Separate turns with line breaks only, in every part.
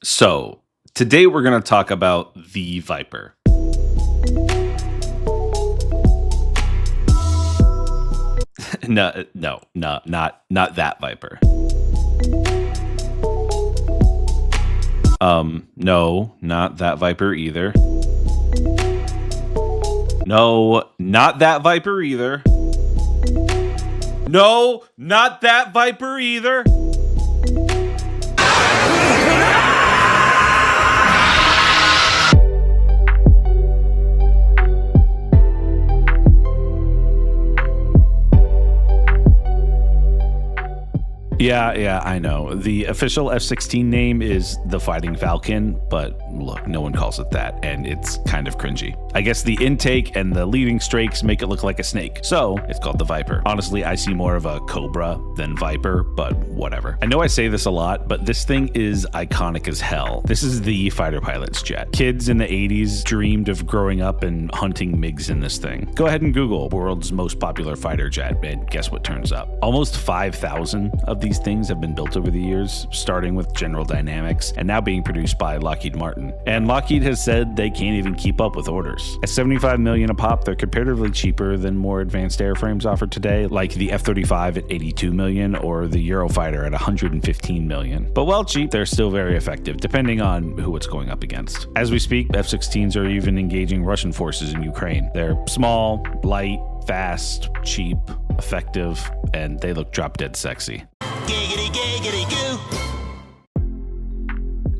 So, today we're going to talk about the Viper. No, not that Viper. No, not that Viper either. No, not that Viper either. No, not that Viper either. Yeah, I know. The official F-16 name is the Fighting Falcon, but look, no one calls it that, and it's kind of cringy. I guess the intake and the leading strakes make it look like a snake, so it's called the Viper. Honestly, I see more of a Cobra than Viper, but whatever. I know I say this a lot, but this thing is iconic as hell. This is the fighter pilot's jet. Kids in the 80s dreamed of growing up and hunting MiGs in this thing. Go ahead and Google world's most popular fighter jet, and guess what turns up? Almost 5,000 of these things have been built over the years, starting with General Dynamics and now being produced by Lockheed Martin. And Lockheed has said they can't even keep up with orders. At $75 million a pop, they're comparatively cheaper than more advanced airframes offered today, like the F-35 at $82 million or the Eurofighter at $115 million. But while cheap, they're still very effective, depending on who it's going up against. As we speak, F-16s are even engaging Russian forces in Ukraine. They're small, light, fast, cheap, effective, and they look drop dead sexy. Giggity, giggity, goo.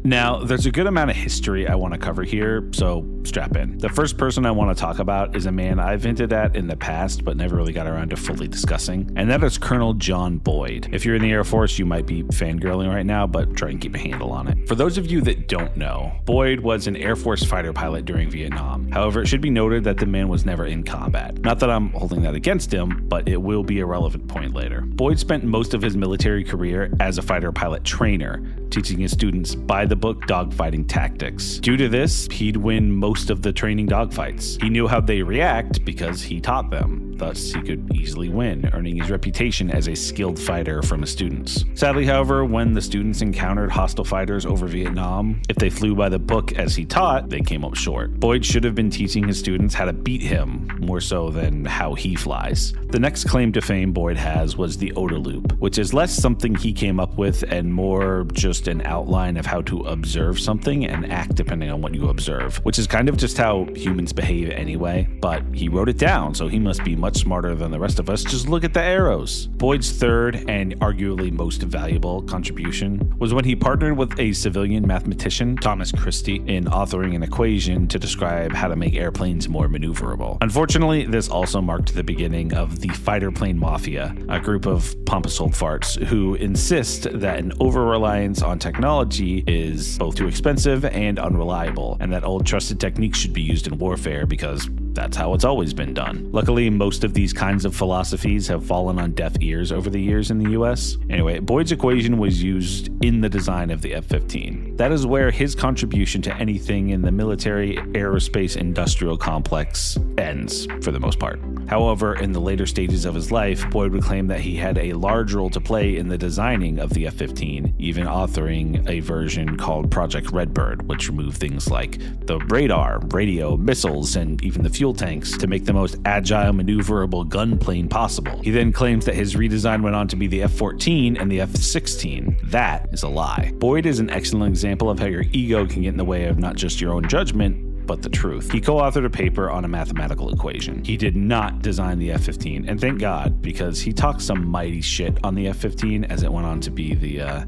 Now, there's a good amount of history I want to cover here, so strap in. The first person I want to talk about is a man I've hinted at in the past, but never really got around to fully discussing, and that is Colonel John Boyd. If you're in the Air Force, you might be fangirling right now, but try and keep a handle on it. For those of you that don't know, Boyd was an Air Force fighter pilot during Vietnam. However, it should be noted that the man was never in combat. Not that I'm holding that against him, but it will be a relevant point later. Boyd spent most of his military career as a fighter pilot trainer, teaching his students by the book dogfighting tactics. Due to this, he'd win most of the training dogfights. He knew how they react because he taught them. Thus, he could easily win, earning his reputation as a skilled fighter from his students. Sadly, however, when the students encountered hostile fighters over Vietnam, if they flew by the book as he taught, they came up short. Boyd should have been teaching his students how to beat him, more so than how he flies. The next claim to fame Boyd has was the OTA loop, which is less something he came up with and more just an outline of how to observe something and act depending on what you observe, which is kind of just how humans behave anyway, but he wrote it down, so he must be much smarter than the rest of us. Just look at the arrows. Boyd's third and arguably most valuable contribution was when he partnered with a civilian mathematician, Thomas Christie, in authoring an equation to describe how to make airplanes more maneuverable. Unfortunately, this also marked the beginning of the fighter plane mafia, a group of pompous old farts who insist that an over-reliance on technology is both too expensive and unreliable, and that old trusted techniques should be used in warfare because that's how it's always been done. Luckily, most of these kinds of philosophies have fallen on deaf ears over the years in the US. Anyway, Boyd's equation was used in the design of the F-15. That is where his contribution to anything in the military aerospace industrial complex ends, for the most part. However, in the later stages of his life, Boyd would claim that he had a large role to play in the designing of the F-15, even authoring a version called Project Redbird, which removed things like the radar, radio, missiles, and even the fuel tanks to make the most agile, maneuverable gun plane possible. He then claims that his redesign went on to be the F-14 and the F-16. That is a lie. Boyd is an excellent example of how your ego can get in the way of not just your own judgment, but the truth. He co-authored a paper on a mathematical equation. He did not design the F-15, and thank God, because he talked some mighty shit on the F-15 as it went on to be the,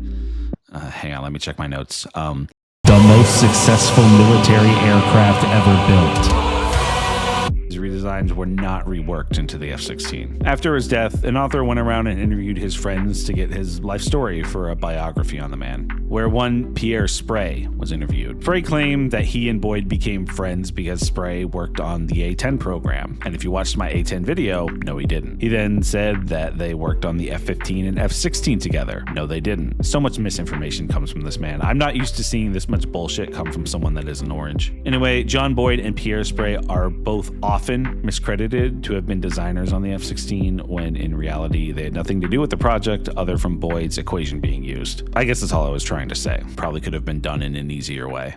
hang on, let me check my notes.
The most successful military aircraft ever built.
His redesigns were not reworked into the F-16. After his death, an author went around and interviewed his friends to get his life story for a biography on the man, where one Pierre Sprey was interviewed. Sprey claimed that he and Boyd became friends because Sprey worked on the A-10 program, and if you watched my A-10 video, no he didn't. He then said that they worked on the F-15 and F-16 together. No they didn't. So much misinformation comes from this man. I'm not used to seeing this much bullshit come from someone that isn't orange. Anyway, John Boyd and Pierre Sprey are both authors often miscredited to have been designers on the F-16 when in reality they had nothing to do with the project other from Boyd's equation being used. I guess that's all I was trying to say. Probably could have been done in an easier way.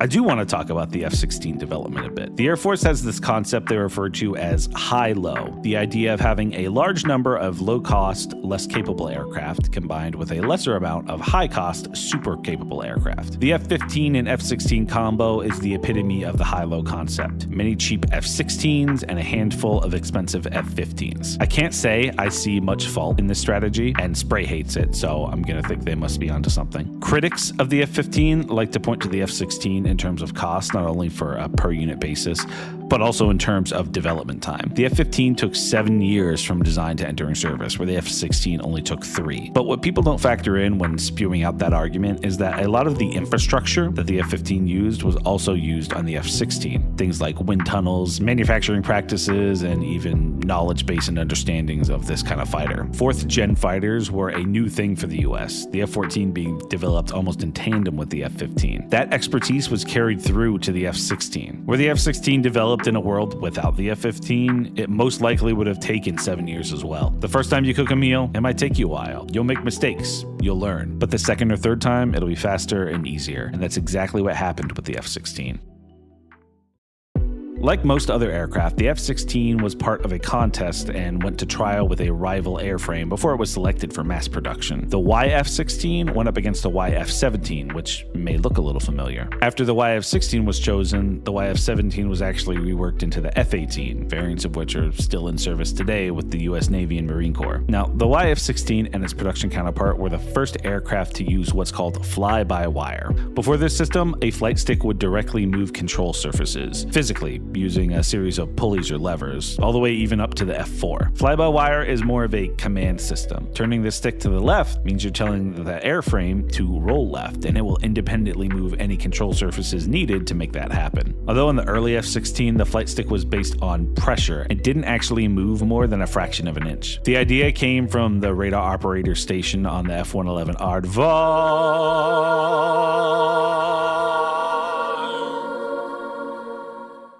I do want to talk about the F-16 development a bit. The Air Force has this concept they refer to as high-low, the idea of having a large number of low-cost, less capable aircraft combined with a lesser amount of high-cost, super-capable aircraft. The F-15 and F-16 combo is the epitome of the high-low concept. Many cheap F-16s and a handful of expensive F-15s. I can't say I see much fault in this strategy, and Spray hates it, so I'm gonna think they must be onto something. Critics of the F-15 like to point to the F-16 in terms of cost, not only for a per unit basis, but also in terms of development time. The F-15 took 7 years from design to entering service, where the F-16 only took 3. But what people don't factor in when spewing out that argument is that a lot of the infrastructure that the F-15 used was also used on the F-16. Things like wind tunnels, manufacturing practices, and even knowledge base and understandings of this kind of fighter. 4th gen fighters were a new thing for the US, the F-14 being developed almost in tandem with the F-15. That expertise was carried through to the F-16. Were the F-16 developed in a world without the F-15, it most likely would have taken 7 years as well. The first time you cook a meal, it might take you a while. You'll make mistakes, you'll learn. But the second or third time, it'll be faster and easier. And that's exactly what happened with the F-16. Like most other aircraft, the F-16 was part of a contest and went to trial with a rival airframe before it was selected for mass production. The YF-16 went up against the YF-17, which may look a little familiar. After the YF-16 was chosen, the YF-17 was actually reworked into the F-18, variants of which are still in service today with the US Navy and Marine Corps. Now, the YF-16 and its production counterpart were the first aircraft to use what's called fly-by-wire. Before this system, a flight stick would directly move control surfaces, physically, using a series of pulleys or levers, all the way even up to the F4. Fly-by-wire is more of a command system. Turning the stick to the left means you're telling the airframe to roll left, and it will independently move any control surfaces needed to make that happen. Although in the early F-16, the flight stick was based on pressure, it didn't actually move more than a fraction of an inch. The idea came from the radar operator station on the F-111 Aardvark.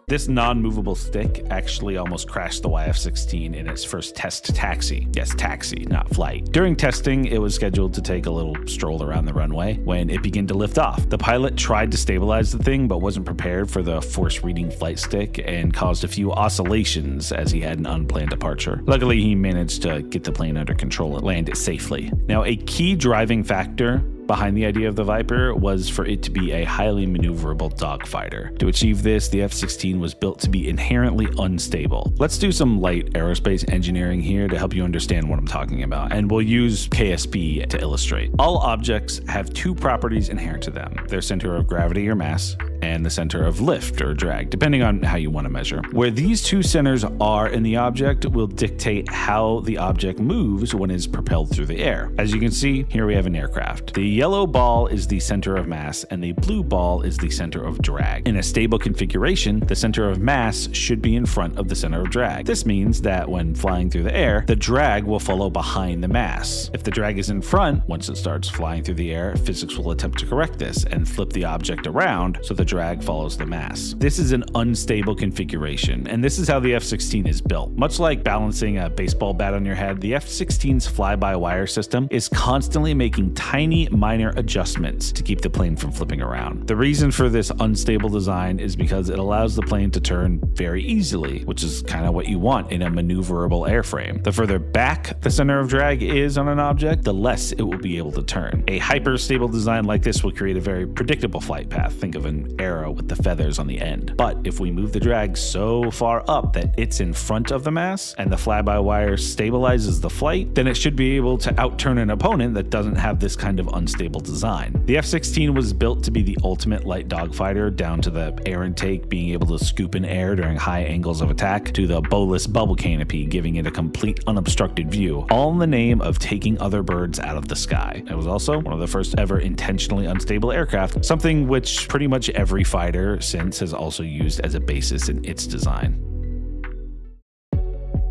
This non-movable stick actually almost crashed the YF-16 in its first test taxi. Yes, taxi, not flight. During testing, it was scheduled to take a little stroll around the runway when it began to lift off. The pilot tried to stabilize the thing, but wasn't prepared for the force-reading flight stick and caused a few oscillations as he had an unplanned departure. Luckily, he managed to get the plane under control and land it safely. Now, a key driving factor behind the idea of the Viper was for it to be a highly maneuverable dogfighter. To achieve this, the F-16 was built to be inherently unstable. Let's do some light aerospace engineering here to help you understand what I'm talking about, and we'll use KSP to illustrate. All objects have 2 properties inherent to them: their center of gravity or mass, and the center of lift or drag, depending on how you want to measure. Where these 2 centers are in the object will dictate how the object moves when it is propelled through the air. As you can see, here we have an aircraft. The yellow ball is the center of mass, and the blue ball is the center of drag. In a stable configuration, the center of mass should be in front of the center of drag. This means that when flying through the air, the drag will follow behind the mass. If the drag is in front, once it starts flying through the air, physics will attempt to correct this and flip the object around so the drag follows the mass. This is an unstable configuration, and this is how the F-16 is built. Much like balancing a baseball bat on your head, the F-16's fly-by-wire system is constantly making tiny, minor adjustments to keep the plane from flipping around. The reason for this unstable design is because it allows the plane to turn very easily, which is kind of what you want in a maneuverable airframe. The further back the center of drag is on an object, the less it will be able to turn. A hyper-stable design like this will create a very predictable flight path. Think of an arrow with the feathers on the end. But if we move the drag so far up that it's in front of the mass and the fly-by-wire stabilizes the flight, then it should be able to outturn an opponent that doesn't have this kind of unstable design. The F-16 was built to be the ultimate light dogfighter, down to the air intake being able to scoop in air during high angles of attack, to the bowless bubble canopy giving it a complete unobstructed view, all in the name of taking other birds out of the sky. It was also one of the first ever intentionally unstable aircraft, something which pretty much every fighter since has also used as a basis in its design.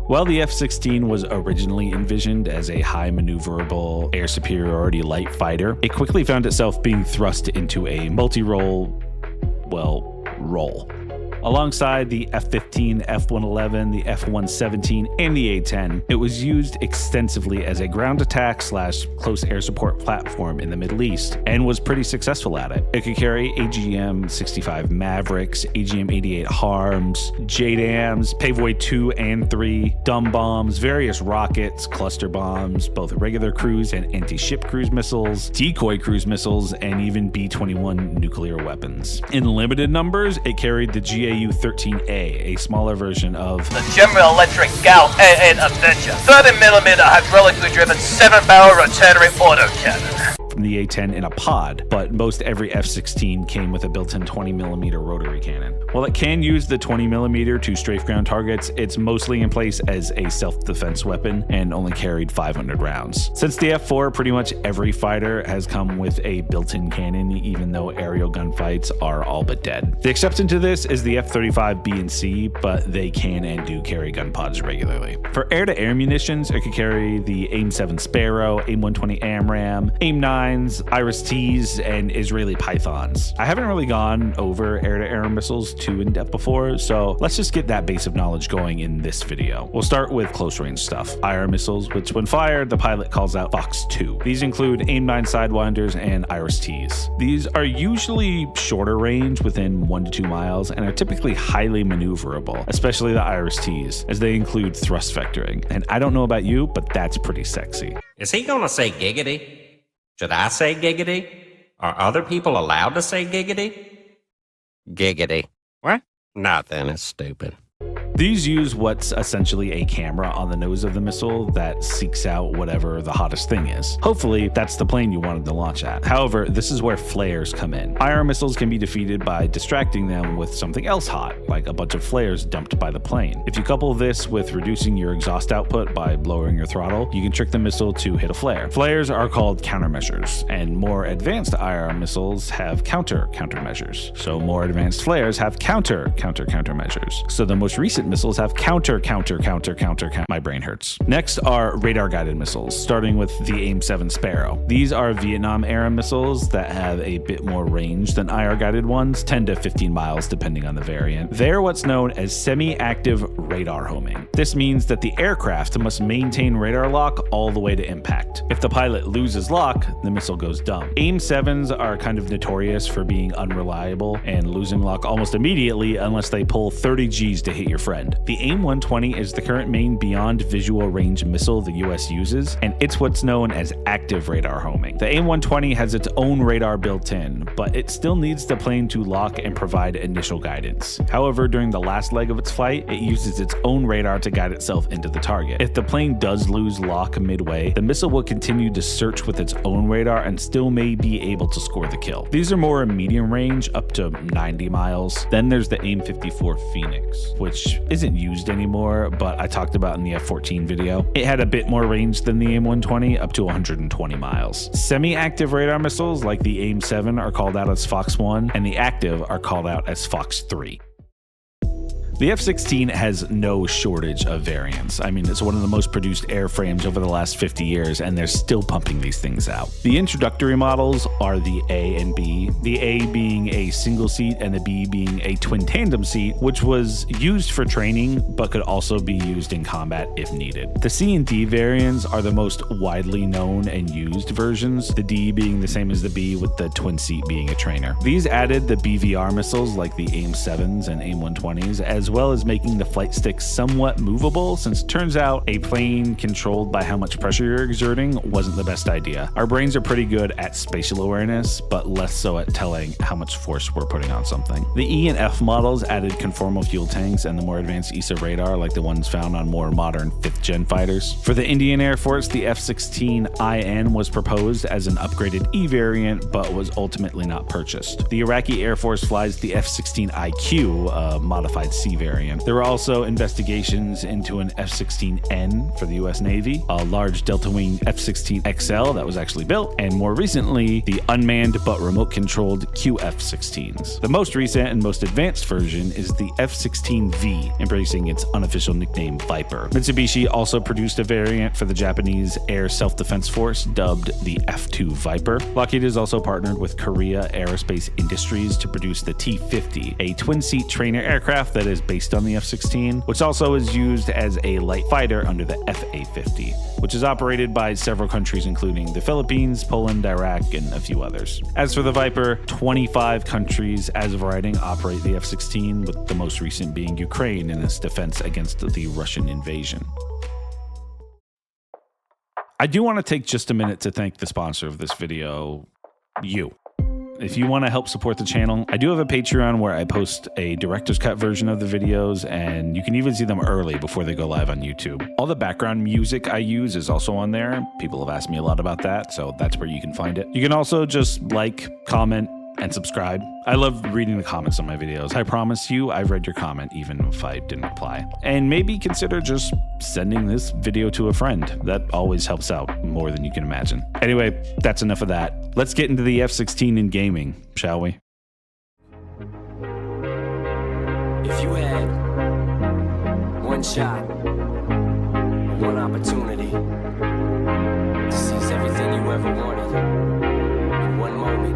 While the F-16 was originally envisioned as a high maneuverable air superiority light fighter, it quickly found itself being thrust into a multi-role, role. Alongside the F-15, F-111, the F-117, and the A-10, it was used extensively as a ground attack / close air support platform in the Middle East, and was pretty successful at it. It could carry AGM-65 Mavericks, AGM-88 HARMs, JDAMs, Paveway 2 and 3, dumb bombs, various rockets, cluster bombs, both regular cruise and anti-ship cruise missiles, decoy cruise missiles, and even B-21 nuclear weapons. In limited numbers, it carried the GAU-13A, a smaller version of
the General Electric Gauss A8 Avenger, 30mm hydraulically driven 7-barrel rotary autocannon.
From the A-10 in a pod, but most every F-16 came with a built-in 20mm rotary cannon. While it can use the 20mm to strafe ground targets, it's mostly in place as a self-defense weapon and only carried 500 rounds. Since the F-4, pretty much every fighter has come with a built-in cannon, even though aerial gunfights are all but dead. The exception to this is the F-35B and C, but they can and do carry gun pods regularly. For air-to-air munitions, it could carry the AIM-7 Sparrow, AIM-120 AMRAAM, AIM-9, Iris-Ts, and Israeli Pythons. I haven't really gone over air-to-air missiles too in-depth before, so let's just get that base of knowledge going in this video. We'll start with close-range stuff. IR missiles, which when fired, the pilot calls out Fox 2. These include AIM-9 Sidewinders and Iris-Ts. These are usually shorter range, within 1 to 2 miles, and are typically highly maneuverable, especially the Iris-Ts, as they include thrust vectoring. And I don't know about you, but that's pretty sexy.
Is he gonna say giggity? Should I say giggity? Are other people allowed to say giggity? Giggity. What? Nothing, it's stupid.
These use what's essentially a camera on the nose of the missile that seeks out whatever the hottest thing is. Hopefully, that's the plane you wanted to launch at. However, this is where flares come in. IR missiles can be defeated by distracting them with something else hot, like a bunch of flares dumped by the plane. If you couple this with reducing your exhaust output by lowering your throttle, you can trick the missile to hit a flare. Flares are called countermeasures, and more advanced IR missiles have countermeasures. So more advanced flares have countermeasures. So the most recent missiles have counter. My brain hurts. Next are radar-guided missiles, starting with the AIM-7 Sparrow. These are Vietnam-era missiles that have a bit more range than IR-guided ones, 10 to 15 miles depending on the variant. They're what's known as semi-active radar homing. This means that the aircraft must maintain radar lock all the way to impact. If the pilot loses lock, the missile goes dumb. AIM-7s are kind of notorious for being unreliable and losing lock almost immediately unless they pull 30 Gs to hit your friend. The AIM-120 is the current main beyond visual range missile the US uses, and it's what's known as active radar homing. The AIM-120 has its own radar built in, but it still needs the plane to lock and provide initial guidance. However, during the last leg of its flight, it uses its own radar to guide itself into the target. If the plane does lose lock midway, the missile will continue to search with its own radar and still may be able to score the kill. These are more medium range, up to 90 miles. Then there's the AIM-54 Phoenix, which isn't used anymore, but I talked about in the F-14 video. It had a bit more range than the AIM-120, up to 120 miles. Semi-active radar missiles like the AIM-7 are called out as Fox 1, and the active are called out as Fox 3. The F-16 has no shortage of variants. I mean, it's one of the most produced airframes over the last 50 years, and they're still pumping these things out. The introductory models are the A and B, the A being a single seat and the B being a twin tandem seat, which was used for training, but could also be used in combat if needed. The C and D variants are the most widely known and used versions, the D being the same as the B with the twin seat being a trainer. These added the BVR missiles like the AIM-7s and AIM-120s, as well as making the flight stick somewhat movable, since it turns out a plane controlled by how much pressure you're exerting wasn't the best idea. Our brains are pretty good at spatial awareness, but less so at telling how much force we're putting on something. The E and F models added conformal fuel tanks and the more advanced ESA radar like the ones found on more modern 5th gen fighters. For the Indian Air Force, the F-16IN was proposed as an upgraded E variant, but was ultimately not purchased. The Iraqi Air Force flies the F-16IQ, a modified C V variant. There were also investigations into an F-16N for the US Navy, a large Delta Wing F-16XL that was actually built, and more recently, the unmanned but remote-controlled QF-16s. The most recent and most advanced version is the F-16V, embracing its unofficial nickname Viper. Mitsubishi also produced a variant for the Japanese Air Self-Defense Force dubbed the F-2 Viper. Lockheed has also partnered with Korea Aerospace Industries to produce the T-50, a twin-seat trainer aircraft that is based on the F-16, which also is used as a light fighter under the FA-50, which is operated by several countries including the Philippines, Poland, Iraq, and a few others. As for the Viper, 25 countries as of writing operate the F-16, with the most recent being Ukraine in its defense against the Russian invasion. I do want to take just a minute to thank the sponsor of this video, you. If you want to help support the channel, I do have a Patreon where I post a director's cut version of the videos, and you can even see them early before they go live on YouTube. All the background music I use is also on there. People have asked me a lot about that, so that's where you can find it. You can also just like, comment, and subscribe. I love reading the comments on my videos. I promise you, I've read your comment even if I didn't reply. And maybe consider just sending this video to a friend. That always helps out more than you can imagine. Anyway, that's enough of that. Let's get into the F-16 in gaming, shall we?
If you had one shot, one opportunity to seize everything you ever wanted in one moment,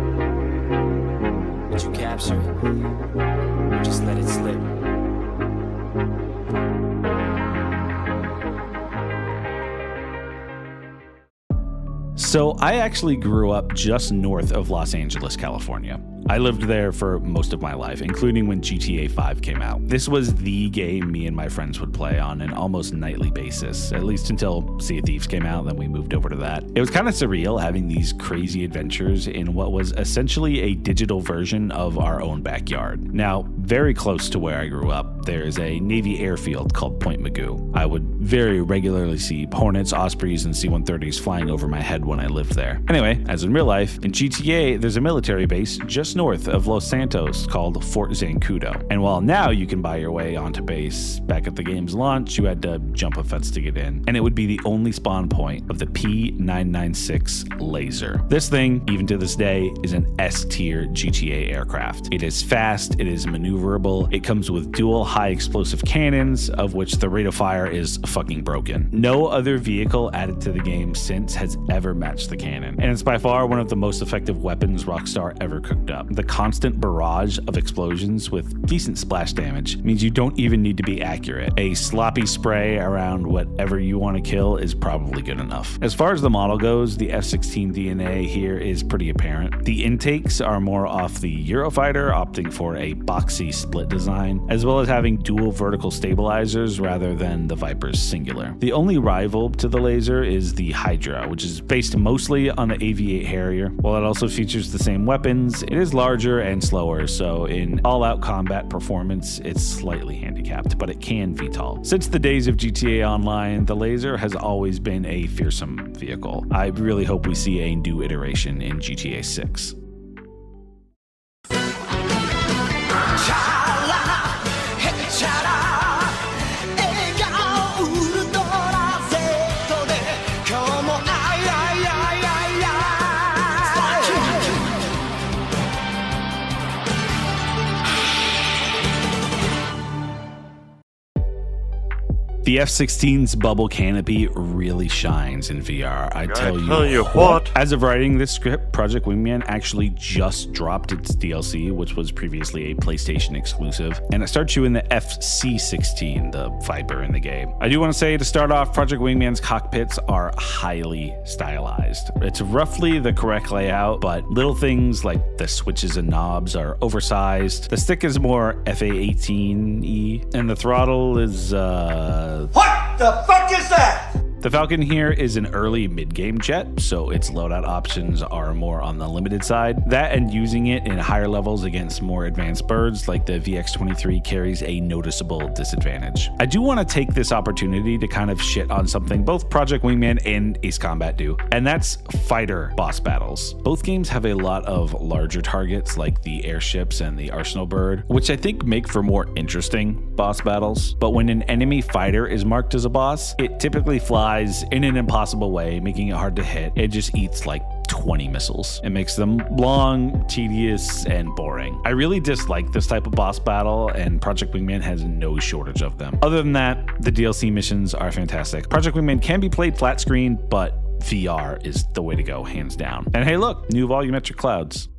would you capture it or just let it slip?
So I actually grew up just north of Los Angeles, California. I lived there for most of my life, including when GTA 5 came out. This was the game me and my friends would play on an almost nightly basis, at least until Sea of Thieves came out, then we moved over to that. It was kind of surreal having these crazy adventures in what was essentially a digital version of our own backyard. Now, very close to where I grew up, there's a Navy airfield called Point Magoo. I would very regularly see Hornets, Ospreys, and C-130s flying over my head when I lived there. Anyway, as in real life, in GTA, there's a military base just north of Los Santos called Fort Zancudo. And while now you can buy your way onto base, back at the game's launch, you had to jump a fence to get in. And it would be the only spawn point of the P996 laser. This thing, even to this day, is an S-tier GTA aircraft. It is fast, it is maneuverable, it comes with dual high explosive cannons, of which the rate of fire is fucking broken. No other vehicle added to the game since has ever matched the cannon. And it's by far one of the most effective weapons Rockstar ever cooked up. The constant barrage of explosions with decent splash damage means you don't even need to be accurate. A sloppy spray around whatever you want to kill is probably good enough. As far as the model goes, the F-16 DNA here is pretty apparent. The intakes are more off the Eurofighter, opting for a boxy split design, as well as having dual vertical stabilizers rather than the Viper's singular. The only rival to the laser is the Hydra, which is based mostly on the AV-8 Harrier. While it also features the same weapons, it is larger and slower, so in all-out combat performance, it's slightly handicapped, but it can VTOL. Since the days of GTA Online, the laser has always been a fearsome vehicle. I really hope we see a new iteration in GTA 6. The F-16's bubble canopy really shines in VR, I tell you what. As of writing this script, Project Wingman actually just dropped its DLC, which was previously a PlayStation exclusive, and it starts you in the FC-16, the Viper in the game. I do want to say, to start off, Project Wingman's cockpits are highly stylized. It's roughly the correct layout, but little things like the switches and knobs are oversized. The stick is more FA-18-y, and the throttle is,
What the fuck is that?
The Falcon here is an early mid-game jet, so its loadout options are more on the limited side. That and using it in higher levels against more advanced birds like the VX-23 carries a noticeable disadvantage. I do want to take this opportunity to kind of shit on something both Project Wingman and Ace Combat do, and that's fighter boss battles. Both games have a lot of larger targets like the airships and the Arsenal bird, which I think make for more interesting boss battles. But when an enemy fighter is marked as a boss, it typically flies in an impossible way, making it hard to hit. It just eats like 20 missiles. It makes them long, tedious, and boring. I really dislike this type of boss battle, and Project Wingman has no shortage of them. Other than that, the DLC missions are fantastic. Project Wingman can be played flat screen, but VR is the way to go, hands down. And hey, look, new volumetric clouds.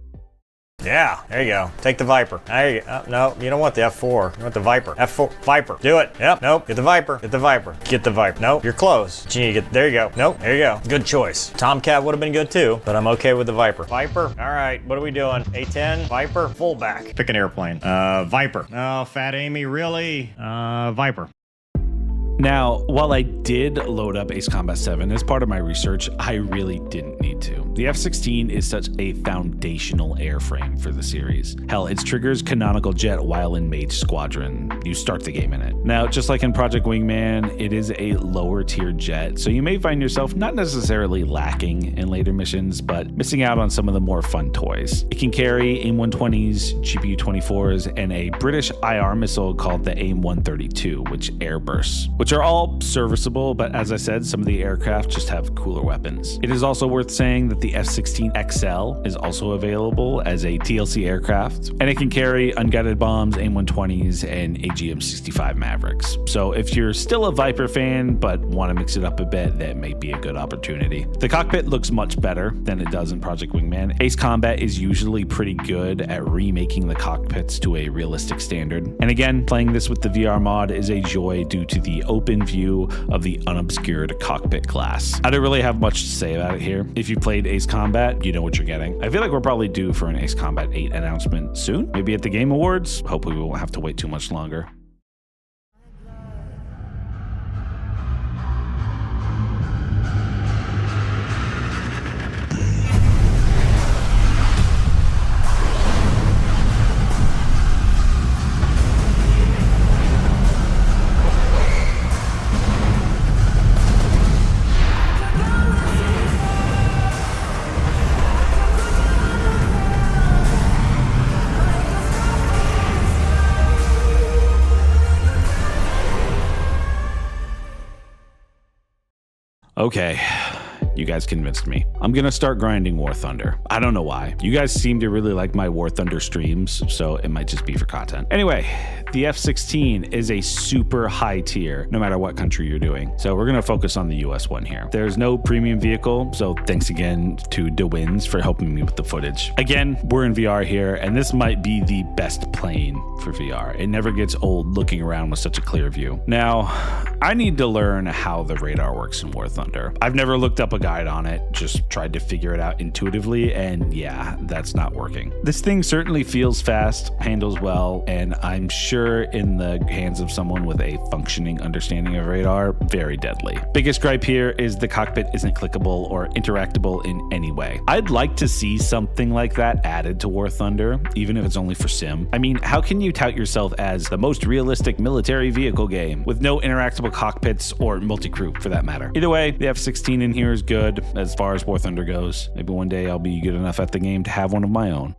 Yeah, there you go. Take the Viper. There you go. No, you don't want the F4. You want the Viper. F4. Viper. Do it. Yep. Nope. Get the Viper. Get the Viper. Get the Viper. Nope. You're close. Gee, there you go. Nope. There you go. Good choice. Tomcat would have been good too, but I'm okay with the Viper. Viper. All right. What are we doing? A10. Viper. Fullback. Pick an airplane. Viper. Oh, Fat Amy. Really? Viper.
Now, while I did load up Ace Combat 7 as part of my research, I really didn't need to. The F-16 is such a foundational airframe for the series. Hell, its triggers canonical jet while in Mage Squadron. You start the game in it. Now, just like in Project Wingman, it is a lower tier jet, so you may find yourself not necessarily lacking in later missions, but missing out on some of the more fun toys. It can carry AIM-120s, GPU-24s, and a British IR missile called the AIM-132, which airbursts, which are all serviceable, but as I said, some of the aircraft just have cooler weapons. It is also worth saying that the F-16 XL is also available as a TLC aircraft, and it can carry unguided bombs, AIM-120s, and AGM-65 Mavericks. So if you're still a Viper fan but want to mix it up a bit, that may be a good opportunity. The cockpit looks much better than it does in Project Wingman. Ace Combat is usually pretty good at remaking the cockpits to a realistic standard. And again, playing this with the VR mod is a joy due to the open view of the unobscured cockpit glass. I don't really have much to say about it here. If you played Ace Combat, you know what you're getting. I feel like we're probably due for an Ace Combat 8 announcement soon, maybe at the Game Awards. Hopefully we won't have to wait too much longer. Okay, you guys convinced me. I'm gonna start grinding War Thunder. I don't know why. You guys seem to really like my War Thunder streams, so it might just be for content. Anyway, the F-16 is a super high tier, no matter what country you're doing. So we're gonna focus on the US one here. There's no premium vehicle, so thanks again to DeWins for helping me with the footage. Again, we're in VR here, and this might be the best plane for VR. It never gets old looking around with such a clear view. Now, I need to learn how the radar works in War Thunder. I've never looked up a guide on it, just tried to figure it out intuitively, and yeah, that's not working. This thing certainly feels fast, handles well, and I'm sure in the hands of someone with a functioning understanding of radar, very deadly. Biggest gripe here is the cockpit isn't clickable or interactable in any way. I'd like to see something like that added to War Thunder, even if it's only for sim. I mean, how can you tout yourself as the most realistic military vehicle game with no interactable cockpits or multi-crew for that matter? Either way, the F-16 in here is good as far as War Thunder goes. Maybe one day I'll be good enough at the game to have one of my own.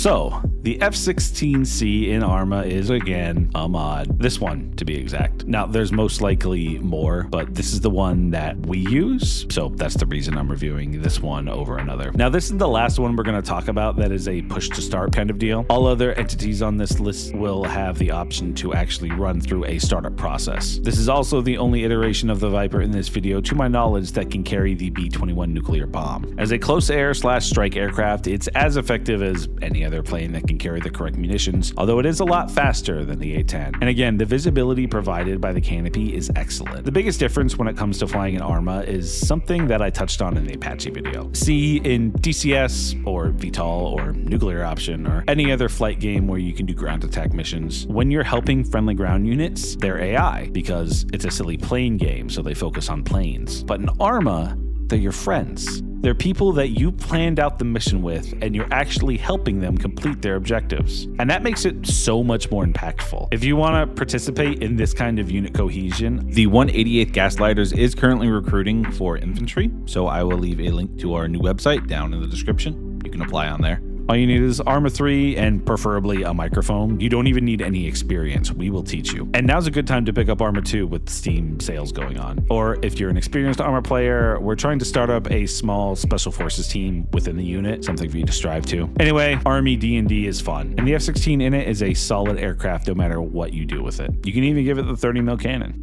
So, the F-16C in Arma is again a mod. This one, to be exact. Now, there's most likely more, but this is the one that we use, so that's the reason I'm reviewing this one over another. Now, this is the last one we're going to talk about that is a push to start kind of deal. All other entities on this list will have the option to actually run through a startup process. This is also the only iteration of the Viper in this video, to my knowledge, that can carry the B-21 nuclear bomb. As a close air / strike aircraft, it's as effective as any other plane that can carry the correct munitions, although it is a lot faster than the A-10. And again, the visibility provided by the canopy is excellent. The biggest difference when it comes to flying an Arma is something that I touched on in the Apache video. See, in DCS or VTOL or nuclear option or any other flight game where you can do ground attack missions, when you're helping friendly ground units, they're AI because it's a silly plane game, so they focus on planes. But in Arma, they're your friends. They're people that you planned out the mission with, and you're actually helping them complete their objectives. And that makes it so much more impactful. If you want to participate in this kind of unit cohesion, the 188th Gaslighters is currently recruiting for infantry, so I will leave a link to our new website down in the description. You can apply on there. All you need is Arma 3 and preferably a microphone. You don't even need any experience. We will teach you. And now's a good time to pick up Arma 2 with Steam sales going on. Or if you're an experienced Arma player, we're trying to start up a small special forces team within the unit, something for you to strive to. Anyway, Army D&D is fun. And the F-16 in it is a solid aircraft no matter what you do with it. You can even give it the 30mm cannon.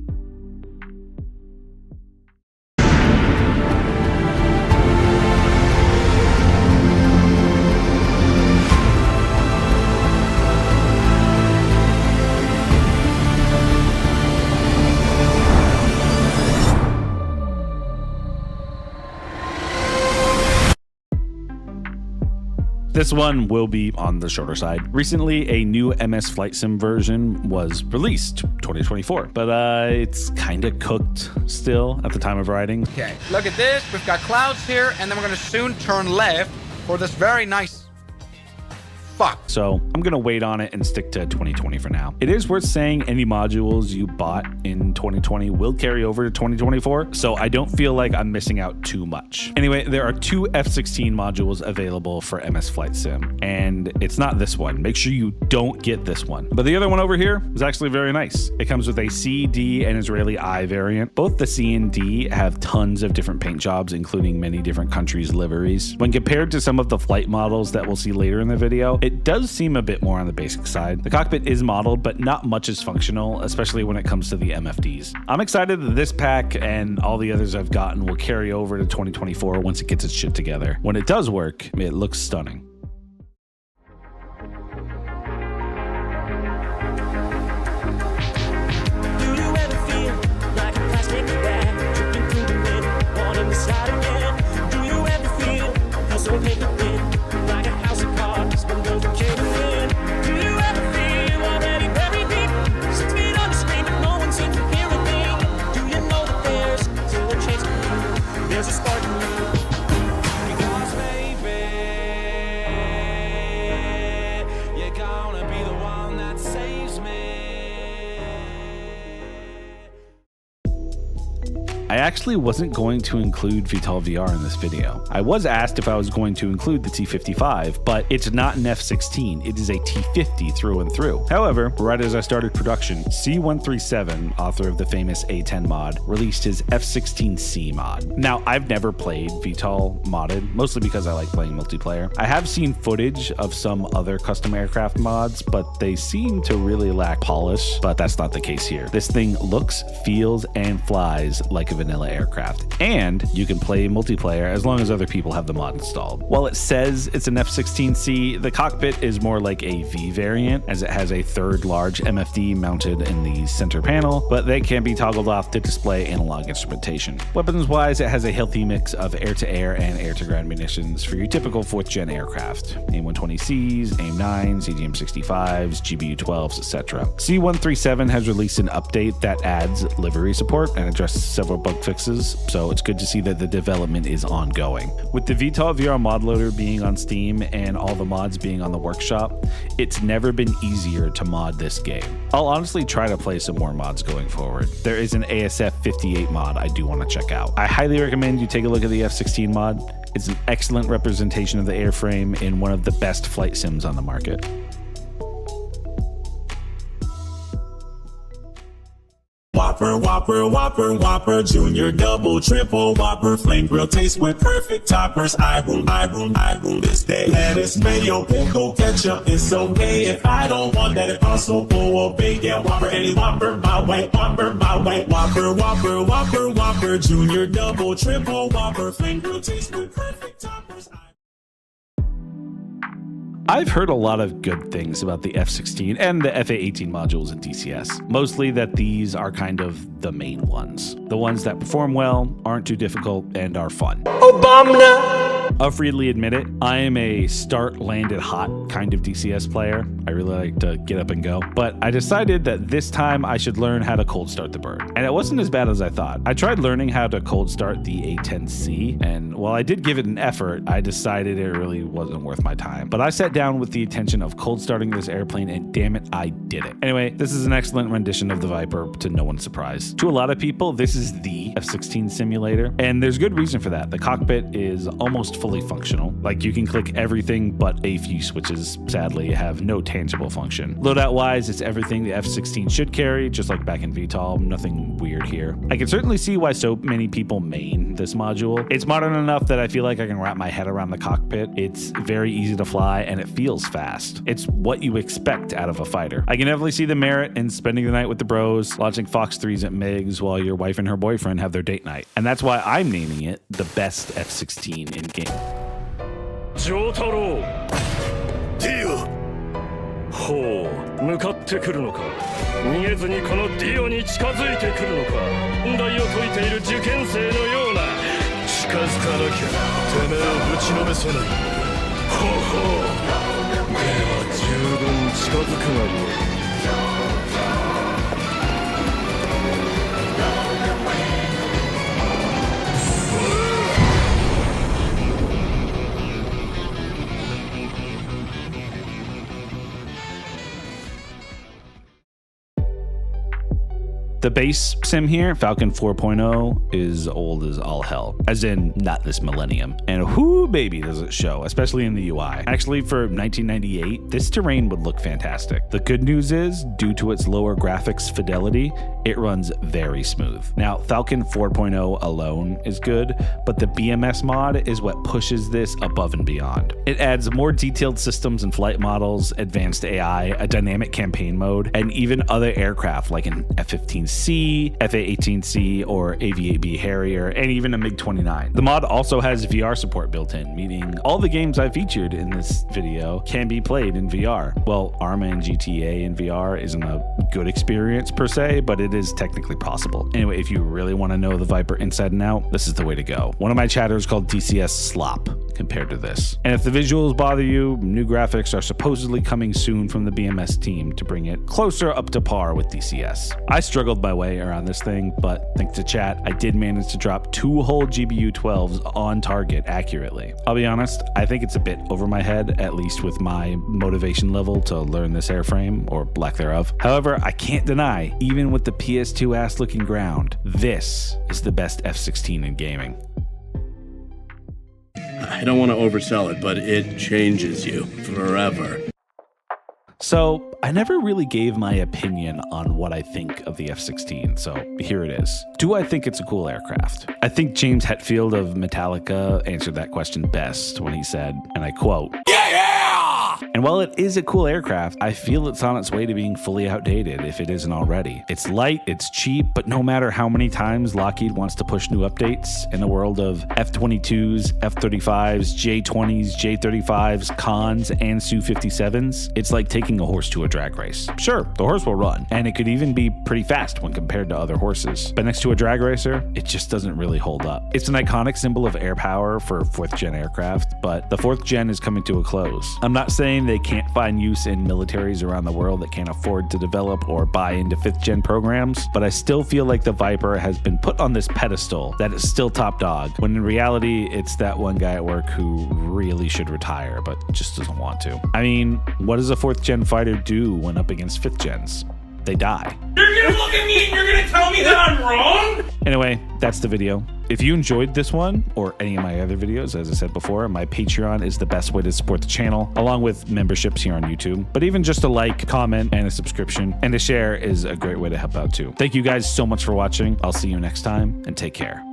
This one will be on the shorter side. Recently, a new MS Flight Sim version was released, 2024, but it's kind of cooked still at the time of writing.
Okay, look at this. We've got clouds here, and then we're going to soon turn left for this very nice... Fuck.
So I'm going to wait on it and stick to 2020 for now. It is worth saying any modules you bought in 2020 will carry over to 2024, so I don't feel like I'm missing out too much. Anyway, there are 2 F-16 modules available for MS Flight Sim, and it's not this one. Make sure you don't get this one. But the other one over here is actually very nice. It comes with a C, D, and Israeli I variant. Both the C and D have tons of different paint jobs, including many different countries' liveries. When compared to some of the flight models that we'll see later in the video, it does seem a bit more on the basic side. The cockpit is modeled, but not much is functional, especially when it comes to the MFDs. I'm excited that this pack and all the others I've gotten will carry over to 2024 once it gets its shit together. When it does work, it looks stunning. I actually wasn't going to include VTOL VR in this video. I was asked if I was going to include the T-55, but it's not an F-16, it is a T-50 through and through. However, right as I started production, C-137, author of the famous A-10 mod, released his F-16C mod. Now, I've never played VTOL modded, mostly because I like playing multiplayer. I have seen footage of some other custom aircraft mods, but they seem to really lack polish, but that's not the case here. This thing looks, feels, and flies like a vanilla aircraft, and you can play multiplayer as long as other people have the mod installed. While it says it's an F-16C, the cockpit is more like a V variant, as it has a third large MFD mounted in the center panel, but they can be toggled off to display analog instrumentation. Weapons-wise, it has a healthy mix of air-to-air and air-to-ground munitions for your typical 4th-gen aircraft. AIM-120Cs, AIM-9s, AGM-65s, GBU-12s, etc. C-137 has released an update that adds livery support and addresses several bugs bug fixes, so it's good to see that the development is ongoing. With the VTOL VR mod loader being on Steam and all the mods being on the workshop, it's never been easier to mod this game. I'll honestly try to play some more mods going forward. There is an ASF 58 mod I do want to check out. I highly recommend you take a look at the F-16 mod. It's an excellent representation of the airframe in one of the best flight sims on the market.
Whopper, Whopper, Whopper, Whopper, Junior, Double, Triple, Whopper, Flame Grill taste with perfect toppers. I rule this day. Lettuce, mayo, pickle, ketchup, it's okay if I don't want that. It also full of bacon. Whopper, any Whopper, my way, Whopper, my way. Whopper, Whopper, Whopper, Whopper, Junior, Double, Triple, Whopper, Flame Grill taste with perfect toppers.
I've heard a lot of good things about the F-16 and the FA-18 modules in DCS. Mostly that these are kind of the main ones. The ones that perform well, aren't too difficult, and are fun. I'll freely admit it, I am a start landed hot kind of DCS player. I really like to get up and go. But I decided that this time I should learn how to cold start the bird. And it wasn't as bad as I thought. I tried learning how to cold start the A-10C, and while I did give it an effort, I decided it really wasn't worth my time. But I sat down with the intention of cold starting this airplane, and damn it, I did it. Anyway, this is an excellent rendition of the Viper, to no one's surprise. To a lot of people, this is the F-16 simulator, and there's good reason for that. The cockpit is almost fully functional. Like, you can click everything but a few switches, sadly, have no tangible function. Loadout-wise, it's everything the F-16 should carry, just like back in VTOL, nothing weird here. I can certainly see why so many people main this module. It's modern enough that I feel like I can wrap my head around the cockpit. It's very easy to fly, and it feels fast. It's what you expect out of a fighter. I can definitely see the merit in spending the night with the bros, launching Fox 3s at MiGs while your wife and her boyfriend have their date night. And that's why I'm naming it the best F-16 in game.
丈太郎ディオほう向かってくるのか逃げずにこのディオに近づいてくるのか問題を解いている受験生のような近づかなきゃてめえをぶちのめせないほうほうでは十分近づくがよい
The base sim here, Falcon 4.0, is old as all hell, as in not this millennium. And whoo baby does it show, especially in the UI. Actually, for 1998, this terrain would look fantastic. The good news is, due to its lower graphics fidelity, it runs very smooth. Now, Falcon 4.0 alone is good, but the BMS mod is what pushes this above and beyond. It adds more detailed systems and flight models, advanced AI, a dynamic campaign mode, and even other aircraft like an F-15C, FA-18C, or AV-8B Harrier, and even a MiG-29. The mod also has VR support built in, meaning all the games I featured in this video can be played in VR. Well, Arma and GTA in VR isn't a good experience per se, but it is technically possible. Anyway, if you really want to know the Viper inside and out, this is the way to go. One of my chatters called DCS slop compared to this. And if the visuals bother you, new graphics are supposedly coming soon from the BMS team to bring it closer up to par with DCS. I struggled my way around this thing, but thanks to chat, I did manage to drop 2 whole GBU 12s on target accurately. I'll be honest, I think it's a bit over my head, at least with my motivation level to learn this airframe, or lack thereof. However, I can't deny, even with the PS2 ass looking ground, this is the best F-16 in gaming.
I don't want to oversell it, but it changes you forever.
So, I never really gave my opinion on what I think of the F-16, so here it is. Do I think it's a cool aircraft? I think James Hetfield of Metallica answered that question best when he said, and I quote, "Yeah!" And while it is a cool aircraft, I feel it's on its way to being fully outdated if it isn't already. It's light, it's cheap, but no matter how many times Lockheed wants to push new updates in the world of F-22s, F-35s, J-20s, J-35s, Cons, and Su-57s, it's like taking a horse to a drag race. Sure, the horse will run, and it could even be pretty fast when compared to other horses. But next to a drag racer, it just doesn't really hold up. It's an iconic symbol of air power for 4th gen aircraft, but the 4th gen is coming to a close. I'm not saying saying they can't find use in militaries around the world that can't afford to develop or buy into 5th gen programs, but I still feel like the Viper has been put on this pedestal that it's still top dog, when in reality, it's that one guy at work who really should retire, but just doesn't want to. I mean, what does a 4th gen fighter do when up against 5th gens? They die.
You're gonna look at me and you're gonna tell me that I'm wrong?
Anyway, that's the video. If you enjoyed this one or any of my other videos, as I said before, my Patreon is the best way to support the channel, along with memberships here on YouTube. But even just a like, comment, and a subscription, and a share is a great way to help out too. Thank you guys so much for watching. I'll see you next time, and take care.